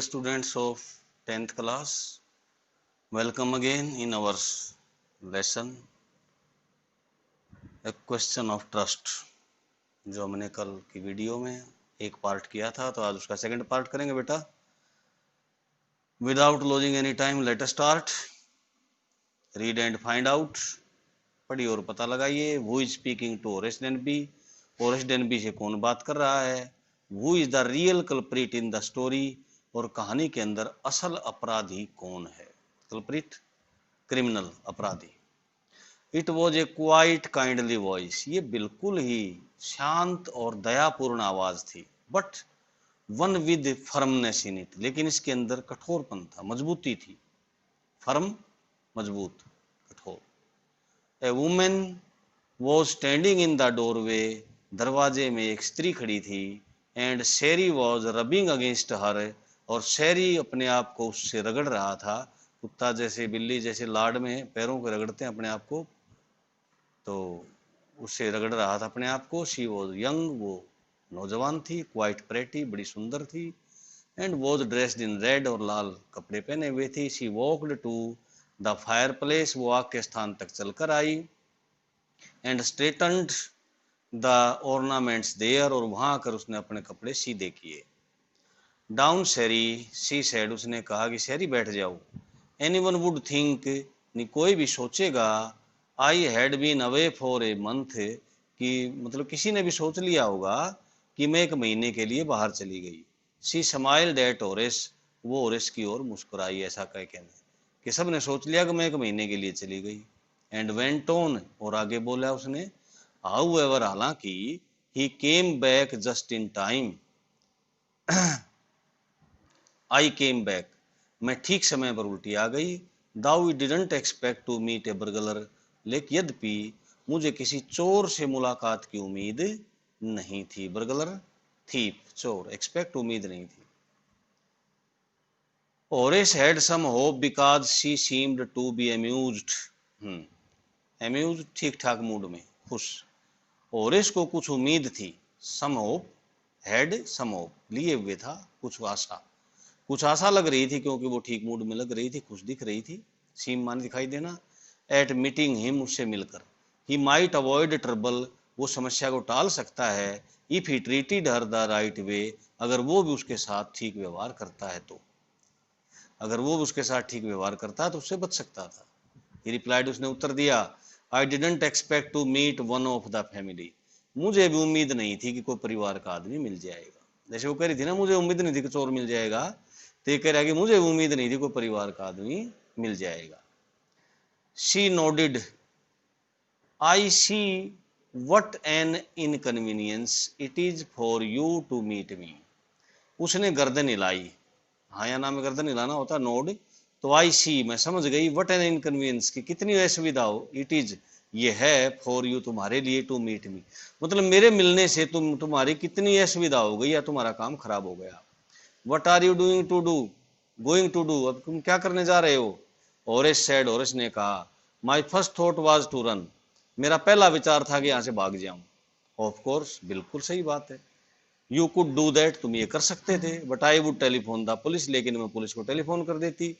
students of 10th class, welcome again in our lesson a question of trust। जो हमने कल की video में एक पार्ट किया था, तो आज उसका सेकंड पार्ट करेंगे बेटा। Without losing any time let us start. Read and find out. पढ़िए और पता लगाइए। Who is speaking to Horace Denby? Horace Denby से कौन बात कर रहा है? Who is the real culprit in the story? और कहानी के अंदर असल अपराधी कौन है? कल्प्रिट, क्रिमिनल, अपराधी। It was a quite kindly voice, ये बिल्कुल ही शांत और दयापूर्ण आवाज थी। But one with firmness in it, लेकिन इसके अंदर कठोरपन था, मजबूती थी। फर्म, मजबूत, कठोर। A woman was standing in the doorway, दरवाजे में एक स्त्री खड़ी थी। And Sheri was rubbing against her, और शेरी अपने आप को उससे रगड़ रहा था। कुत्ता जैसे, बिल्ली जैसे लाड में पैरों को रगड़ते हैं अपने आप को, तो उससे रगड़ रहा था अपने आप को। शी वॉज यंग, वो नौजवान थी। क्वाइट प्रेटी, बड़ी सुंदर थी। And was dressed in red, और लाल कपड़े पहने हुए थी। She walked to the fireplace, वो आग के स्थान तक चलकर आई। And straightened the ornaments there, और वहां आकर उसने अपने कपड़े सीधे किए। डाउन शेरी, शी सेड, उसने कहा कि शेरी बैठ जाओ। एनीवन वुड थिंक, कोई भी सोचेगा, I had been away for a month, कि मतलब किसी ने भी सोच लिया होगा कि मैं एक महीने के लिए बाहर चली गई। शी स्माइल्ड एट होरेस, वो होरेस की ओर मुस्कुराई ऐसा कह के, कि सब ने सोच लिया कि मैं एक महीने के लिए चली गई। एंड वेंट ऑन, और आगे बोला उसने, हाउ एवर, हालांकि, he came back just in time, I came back, मैं ठीक समय पर उल्टी आ गई। Though didn't expect to meet a burglar, लेकिन यद्यपि मुझे किसी चोर से मुलाकात की उम्मीद नहीं थी। बर्गलर, थीप, चोर। एक्सपेक्ट, उम्मीद नहीं थी। Horace had some hope because she seemed to be amused. Amuse, ठीक ठाक मूड में, खुश। होरेस को कुछ उम्मीद थी। Some hope, had some hope, लिए हुए था कुछ आशा, कुछ आशा लग रही थी, क्योंकि वो ठीक मूड में लग रही थी, खुश दिख रही थी। सीम मान दिखाई देना। एट मीटिंग हिम, उससे मिलकर। ही माइट अवॉइड ट्रबल, वो समस्या को टाल सकता है। If he treated her the right way, अगर वो भी उसके साथ ठीक व्यवहार करता है तो। अगर वो भी उसके साथ ठीक व्यवहार करता है तो उससे बच सकता था। ही रिप्लाइड, उसने उत्तर दिया, I didn't expect to meet one of the family, मुझे भी उम्मीद नहीं थी कि कोई परिवार का आदमी मिल जाएगा। जैसे वो कह रही थी ना, मुझे उम्मीद नहीं थी कि चोर मिल जाएगा, तो ये कह रहा है कि मुझे उम्मीद नहीं थी कोई परिवार का आदमी मिल जाएगा। She nodded, I see what an inconvenience it is for you to meet me, उसने गर्दन हिलाई। हाँ या ना में गर्दन हिलाना होता नोड। तो आई सी, मैं समझ गई, वट एन इनकन्वीनियंस, की कितनी असुविधा हो, इट इज, ये है, फॉर यू, तुम्हारे लिए, टू मीट मी, मतलब मेरे मिलने से तुम्हारी कितनी असुविधा हो गई या तुम्हारा काम खराब हो गया। What are you doing to do, going to do, अब तुम क्या करने जा रहे हो? ओरेस सेड, ओरेस ने कहा, my first thought was to run, मेरा पहला विचार था कि यहां से भाग जाऊं। ऑफ कोर्स, बिल्कुल सही बात है। यू कुड डू दैट, तुम ये कर सकते थे। But I would telephone the police, लेकिन मैं पुलिस को टेलीफोन कर देती।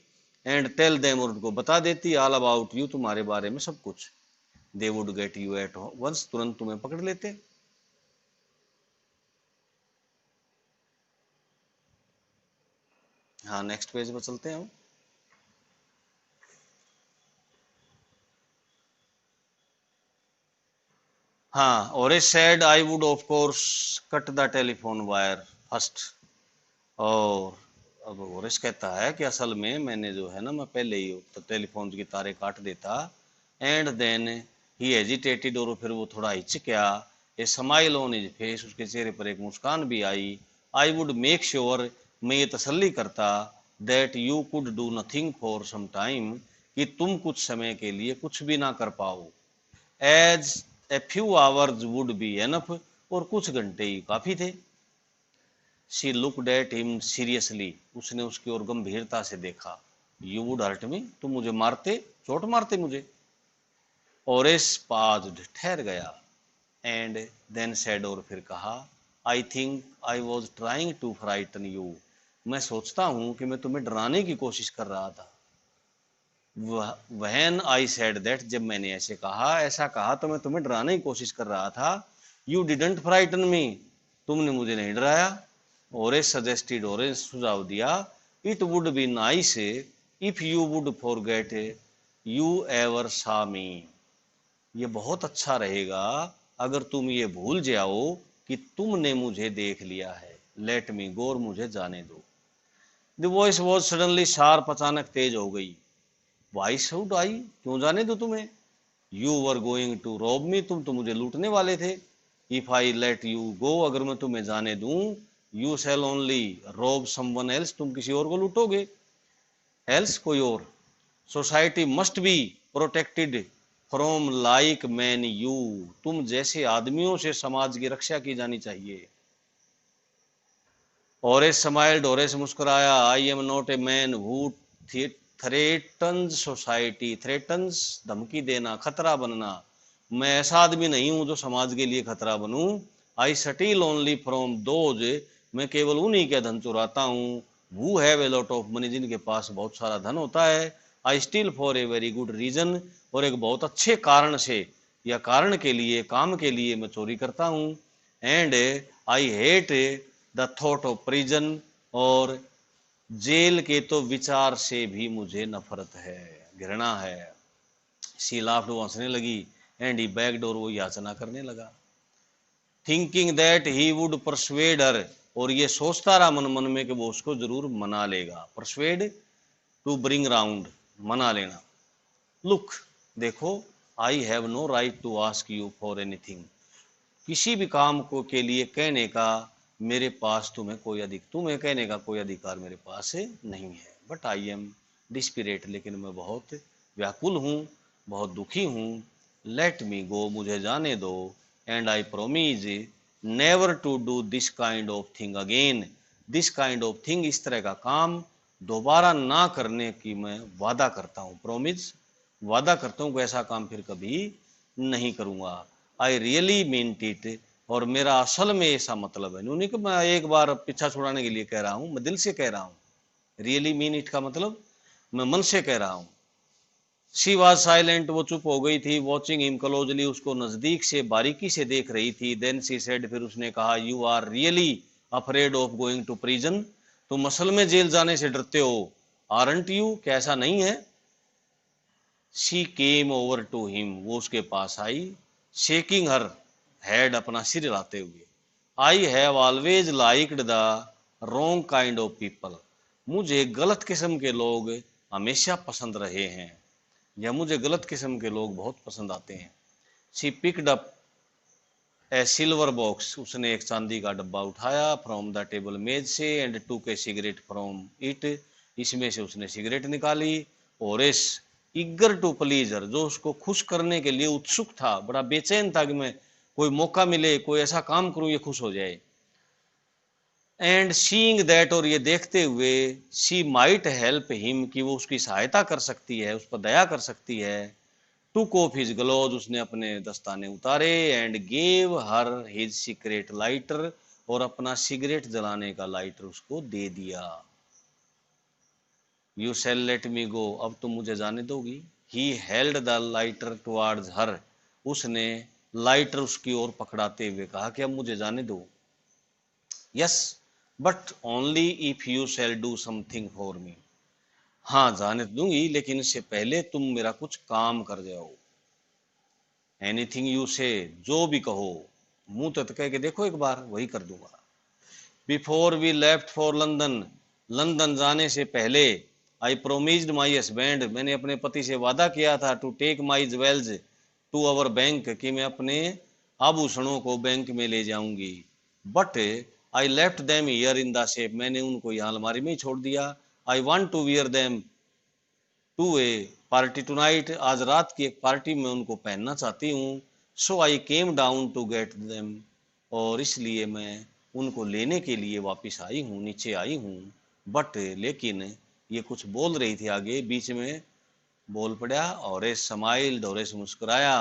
एंड टेल देम, और उनको बता देती, ऑल अबाउट यू, तुम्हारे बारे में सब कुछ। They would get you at once, तुरंत तुम्हें पकड़ लेते। हाँ, नेक्स्ट पेज पर चलते हैं हम। हाँ, और he said, I would of course cut the telephone wire first, और अब ओरेस कहता है कि असल में मैंने जो है ना, मैं पहले ही तो टेलीफोन की तारे काट देता। एंड देन ही हेजिटेटेड, और फिर वो थोड़ा हिचकिया। A smile on his face, उसके चेहरे पर एक मुस्कान भी आई। आई वुड मेक श्योर, मैं ये तसल्ली करता, that you could do nothing for some time, कि तुम कुछ समय के लिए कुछ भी ना कर पाओ। As a few hours would be enough, और कुछ घंटे ही काफी थे। She looked at him seriously, उसने उसकी ओर गंभीरता से देखा। यू वुड हर्ट मी, तुम मुझे मारते, चोट मारते मुझे। ओरेस पाज्ड, ठहर गया। एंड देन सेड, और फिर कहा, I think I was trying to frighten you, मैं सोचता हूं कि मैं तुम्हें डराने की कोशिश कर रहा था। When I said that, जब मैंने ऐसा कहा तो मैं तुम्हें डराने की कोशिश कर रहा था। You didn't frighten me, तुमने मुझे नहीं डराया। ओरेस सजेस्टेड, ओरेस सुझाव दिया, It would be nice if you would forget you ever saw me, ये बहुत अच्छा रहेगा अगर तुम ये भूल जाओ कि तुमने मुझे देख लिया है। लेट मी गो, और मुझे जाने दो। The voice was suddenly sharp, अचानक तेज हो गई। वाई शुड आई, क्यों जाने दो तुम्हें? You were going to rob me, तुम तो मुझे लूटने वाले थे। If I let you go, अगर मैं तुम्हें जाने दूं, you shall only rob someone else, तुम किसी और को लूटोगे। एल्स, कोई और। Society must be protected from like man you, तुम जैसे आदमियों से समाज की रक्षा की जानी चाहिए। ओरेस स्माइल्ड, ओरेस मुस्कुराया। I am not a man who threatens society, threatens धमकी देना, खतरा बनना। मैं ऐसा आदमी नहीं हूं जो समाज के लिए खतरा बनूं। I steal only from those, मैं केवल उन्हीं के धन चुराता हूं। Who have a lot of money, जिनके पास बहुत सारा धन होता है। I steal for a very good reason, और एक बहुत अच्छे कारण से या कारण के लिए, काम के लिए मैं चोरी करता हूं। And I hate the thought of prison, और जेल के तो विचार से भी मुझे नफरत है, घृणा है। शी लाफ्ड, वो हंसने लगी। एंड ही बैग्ड, और वो याचना करने लगा। Thinking that he would persuade her, और ये सोचता रहा मन मन में कि वो उसको जरूर मना लेगा। परसुएड, टू ब्रिंग राउंड, मना लेना। लुक, देखो, I have no right to ask you for anything, किसी भी काम को के लिए कहने का मेरे पास तुम्हें कहने का कोई अधिकार मेरे पास नहीं है। बट आई एम डिस्पिरेट, लेकिन मैं बहुत व्याकुल हूँ, बहुत दुखी हूँ। लेट मी गो, मुझे जाने दो। And I promise never to do this kind of thing again, this kind of thing, इस तरह का काम दोबारा ना करने की मैं वादा करता हूँ। प्रोमिज, वादा करता हूँ कि ऐसा काम फिर कभी नहीं करूँगा। आई रियली मीन्ट इट, और मेरा असल में ऐसा मतलब है। नहीं कि मैं एक बार पीछा छुड़ाने के लिए कह रहा हूँ, मैं दिल से कह रहा हूँ। रियली मीन इट का मतलब मैं मन से कह रहा हूँ। शी वॉज साइलेंट, वो चुप हो गई थी। वॉचिंग हिम क्लोजली, उसको नजदीक से बारीकी से देख रही थी। देन शी सेड, फिर उसने कहा, you are really afraid of going to prison, तुम असल में जेल जाने से डरते हो, आरंट यू, क्या ऐसा नहीं है? She came over to him, वो उसके पास आई। शेकिंग हर हेड, अपना सिर हिलाते हुए। I have always liked the wrong kind of people, मुझे गलत किस्म के लोग हमेशा पसंद रहे हैं, या मुझे गलत किस्म के लोग बहुत पसंद आते हैं। She picked up A silver box, उसने एक चांदी का डब्बा उठाया। फ्रॉम द टेबल, मेज से। एंड टूक ए सिगरेट फ्रॉम इट, इसमें से उसने सिगरेट निकाली। और इस ईगर टू प्लीजर, जो उसको खुश करने के लिए उत्सुक था, बड़ा बेचैन था कि मैं कोई मौका मिले, कोई ऐसा काम करूं ये खुश हो जाए। एंड सीइंग दैट, और ये देखते हुए, शी माइट हेल्प हिम, कि वो उसकी सहायता कर सकती है, उस पर दया कर सकती है। टुक ऑफ हिज ग्लोव्स, उसने अपने दस्ताने उतारे। And gave her his secret lighter, और अपना सिगरेट जलाने का लाइटर उसको दे दिया। यू शैल लेट मी गो, अब तुम मुझे जाने दोगी? He held the lighter towards हर, उसने लाइटर उसकी ओर पकड़ाते हुए कहा कि अब मुझे जाने दो। Yes, but only if you shall do something for me, हाँ जाने दूंगी, लेकिन इससे पहले तुम मेरा कुछ काम कर जाओ। एनीथिंग यू से, जो भी कहो, मुंह तक कह के देखो एक बार, वही कर दूंगा। Before we left for London, London जाने से पहले, आई प्रोमिस्ड माई हस्बैंड, मैंने अपने पति से वादा किया था, to take my jewels to our bank, कि मैं अपने आभूषणों को बैंक में ले जाऊंगी। But I left them here in the safe, मैंने उनको यहाँ अलमारी में ही छोड़ दिया। I want to wear them to a party tonight, आज रात की एक पार्टी में उनको पहनना चाहती हूँ। So I came down to get them, और इसलिए मैं उनको लेने के लिए वापस आई हूँ, नीचे आई हूँ। बट लेकिन ये कुछ बोल रही थी आगे, बीच में बोल पड़ा। और ए स्माइल्ड, और मुस्कुराया।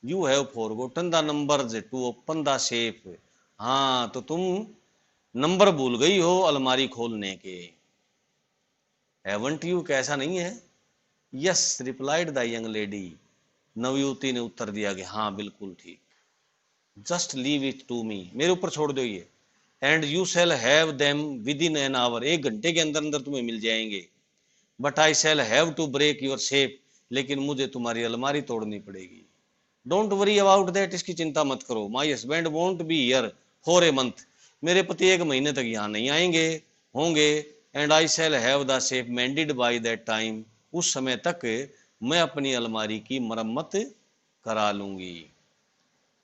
You have forgotten the numbers to open the safe, हाँ तो तुम नंबर भूल गई हो अलमारी खोलने के। हैवंट यू, कैसा नहीं है? Yes replied the young lady, नवयुवती ने उत्तर दिया कि हाँ बिल्कुल ठीक। Just leave it to me, मेरे ऊपर छोड़ दो ये। And you shall have them within an hour, 1 घंटे के अंदर अंदर तुम्हें मिल जाएंगे। But I shall have to break your safe, लेकिन मुझे तुम्हारी अलमारी तोड़नी पड़ेगी। डोंट वरी अबाउट दैट, इसकी चिंता मत करो। My husband won't be here for a month, मेरे पति 1 महीने तक यहाँ नहीं आएंगे होंगे। And I shall have the safe मेंडेड by that time, उस समय तक मैं अपनी अलमारी की मरम्मत करा लूंगी।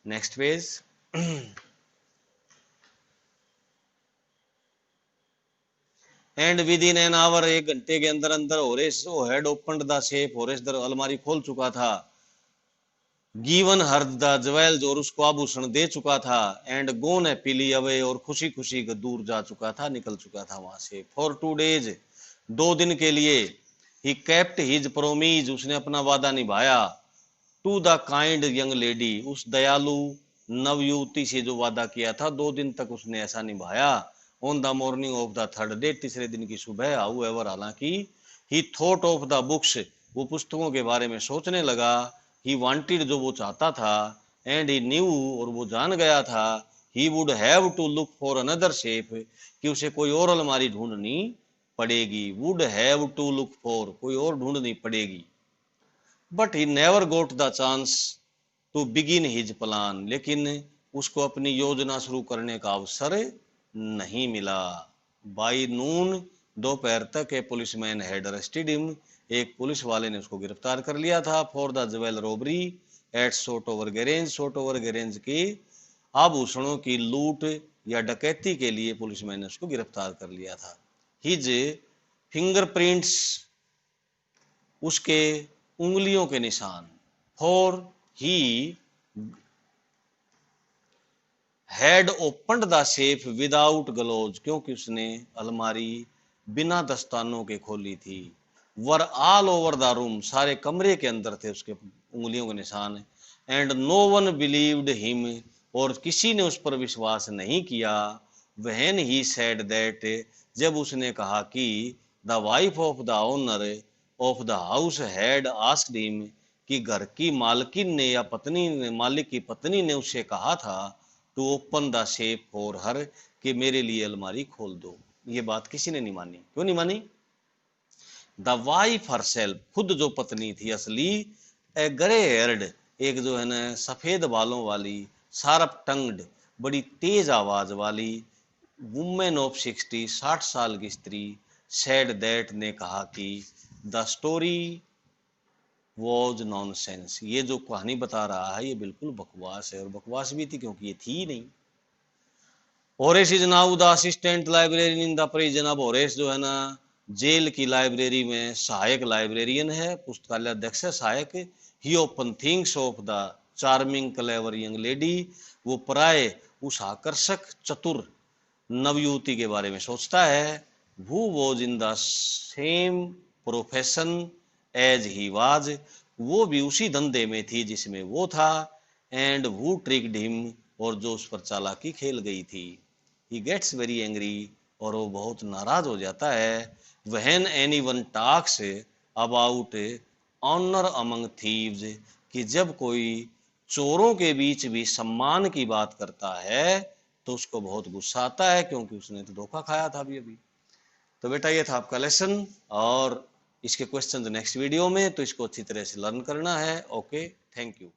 Next page. And with in an hour, 1 घंटे के अंदर अंदर Horace had opened the safe, Horace अलमारी खोल चुका था। गिवन हर द ज्वेल्स, और उसको आभूषण दे चुका था। एंड गोन हैप्पीली अवे, और खुशी खुशी दूर जा चुका था, निकल चुका था वहां से। फॉर 2 डेज, 2 दिन के लिए। ही केप्ट हिज प्रोमिज, उसने अपना वादा निभाया। To the kind young lady, उस दयालु नवयुवती से जो वादा किया था, 2 दिन तक उसने ऐसा निभाया। On the morning of the 3rd day, तीसरे दिन की सुबह। हाउएवर, हालांकि। ही थॉट ऑफ द बुक्स, वो पुस्तकों के बारे में सोचने लगा। ही वांटेड, जो वो चाहता था। एंड ही न्यू, और वो जान गया था। He would have to look for another safe, कि उसे कोई और अलमारी ढूंढनी पड़ेगी। Would have to look for, कोई और ढूंढनी पड़ेगी। But he never got the chance to begin his plan, लेकिन उसको अपनी योजना शुरू करने का अवसर नहीं मिला। बाई नून, दोपहर तक a policeman had arrested him, एक पुलिस वाले ने उसको गिरफ्तार कर लिया था। For the jewel robbery at Sotover garage, Sotover garage की आभूषणों की लूट या डकैती के लिए पुलिसमैन ने उसको गिरफ्तार कर लिया था। हिज फिंगरप्रिंट्स, उसके उंगलियों के निशान। For he had opened the safe without gloves, क्योंकि उसने अलमारी बिना दस्तानों के खोली थी। Were all over the room, सारे कमरे के अंदर थे उसके उंगलियों के निशान। And no one believed him, और किसी ने उस पर विश्वास नहीं किया। व्हेन ही सेड दैट, जब उसने कहा कि the wife of the owner of the house had asked him, कि घर की मालकिन ने या पत्नी ने, मालिक की पत्नी ने उससे कहा था, to open the safe for her, कि मेरे लिए अलमारी खोल दो। ये बात किसी ने नहीं मानी। क्यों नहीं मानी? द वाइफ हरसेल्फ, खुद जो पत्नी थी असली, ए ग्रे हेयर्ड, एक जो है ना सफेद बालों वाली, शार्प टंग्ड, बड़ी तेज आवाज वाली, वुमेन ऑफ 60, 60 साल की स्त्री, सेड दैट, ने कहा कि द स्टोरी वॉज नॉनसेंस, ये जो कहानी बता रहा है ये बिल्कुल बकवास है। और बकवास भी थी क्योंकि ये थी ही नहीं। Horace is now the assistant librarian in the prison, अब होरेस जो है ना जेल की लाइब्रेरी में सहायक लाइब्रेरियन है, पुस्तकालय अध्यक्ष है, सहायक। He open things of the charming clever young lady, वो प्राय उस आकर्षक चतुर नवयुवती के बारे में सोचता है। Who was in the same profession as he was, वो भी उसी धंधे में थी जिसमें वो था। एंड हु ट्रिक्ड हिम, और जो उस पर चालाकी खेल गई थी। ही गेट्स वेरी एंग्री, और वो बहुत नाराज हो जाता है। When anyone talks about honour among thieves, कि जब कोई चोरों के बीच भी सम्मान की बात करता है तो उसको बहुत गुस्सा आता है, क्योंकि उसने तो धोखा खाया था अभी अभी। तो बेटा ये था आपका लेसन, और इसके क्वेश्चंस नेक्स्ट वीडियो में, तो इसको अच्छी तरह से लर्न करना है। Okay, thank you.